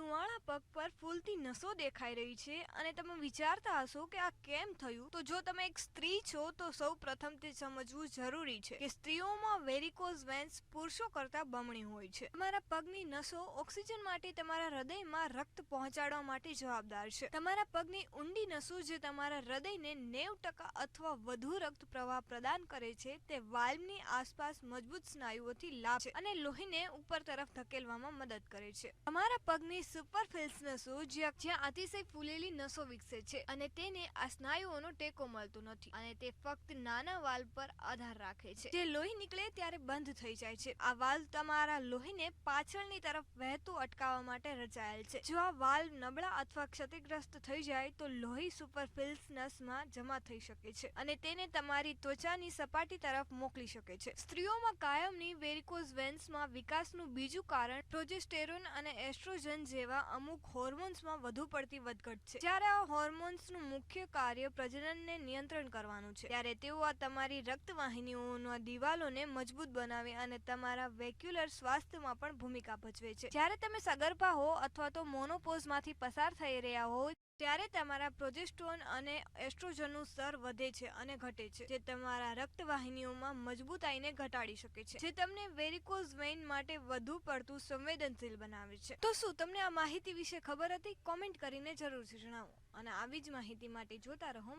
રૂંવાળા પગ પર ફૂલતી નસો દેખાઈ રહી છે અને તમે વિચારતા હશો કે આ કેમ થયું. તો જો તમે એક સ્ત્રી છો તો સૌ પ્રથમ તે સમજવું જરૂરી છે કે સ્ત્રીઓમાં વેરિકોઝ વેન્સ પુરુષો કરતા બમણી હોય છે. તમારા પગની નસો ઓક્સિજન માટે તમારા હૃદયમાં રક્ત પહોંચાડવા માટે જવાબદાર છે. તમારા પગની ઊંડી નસો જે તમારા હૃદયને 90% અથવા વધુ રક્ત પ્રવાહ પ્રદાન કરે છે તે વાલ્વની આસપાસ મજબૂત સ્નાયુઓથી લાભ છે અને લોહીને ઉપર તરફ ધકેલવામાં મદદ કરે છે. તમારા પગની સુપરફિલ્સ નસો જ્યાં અતિશય ફૂલેલી નસો વિકસે છે અને તેને આ સ્નાયુઓનો ટેકો મળતો નથી અને તે ફક્ત નાના વાલ્વ પર આધાર રાખે છે જે લોહી નીકળે ત્યારે બંધ થઈ જાય છે. આ વાલ્વ તમારા લોહીને પાછળની તરફ વહેતું અટકાવવા માટે રચાયેલ છે. જો આ વાલ્વ નબળા અથવા ક્ષતિગ્રસ્ત થઈ જાય તો લોહી સુપરફિલ્સ નસમાં જમા થઈ શકે છે અને તેને તમારી ત્વચાની સપાટી તરફ મોકલી શકે છે. સ્ત્રીઓમાં કાયમની વેરિકોઝ વેન્સમાં વિકાસનું બીજું કારણ પ્રોજેસ્ટેરોન અને એસ્ટ્રોજન જેવા અમુક હોર્મોન્સમાં વધુ પડતી વધઘટ છે. જ્યારે આ હોર્મોન્સનું મુખ્ય કાર્ય પ્રજનનને નિયંત્રણ કરવાનું છે ત્યારે તેઓ આ તમારી રક્તવાહિનીઓના દિવાલોને મજબૂત બનાવે અને તમારા વેક્યુલર સ્વાસ્થ્યમાં પણ ભૂમિકા ભજવે છે. જ્યારે તમે સગર્ભા હો અથવા તો મોનોપોઝમાંથી પસાર થઈ રહ્યા હો ત્યારે તમારા પ્રોજેસ્ટેરોન અને એસ્ટ્રોજનનું સ્તર વધે છે અને ઘટે છે જે તમારા રક્તવાહિનીઓમાં મજબૂતાઈને ઘટાડી શકે છે જે તમને વેરિકોઝ વેઇન માટે વધુ પડતું સંવેદનશીલ બનાવે છે. તો શું તમને આ માહિતી વિશે ખબર હતી? કોમેન્ટ કરીને જરૂરથી જણાવો અને આવી જ માહિતી માટે જોતા રહો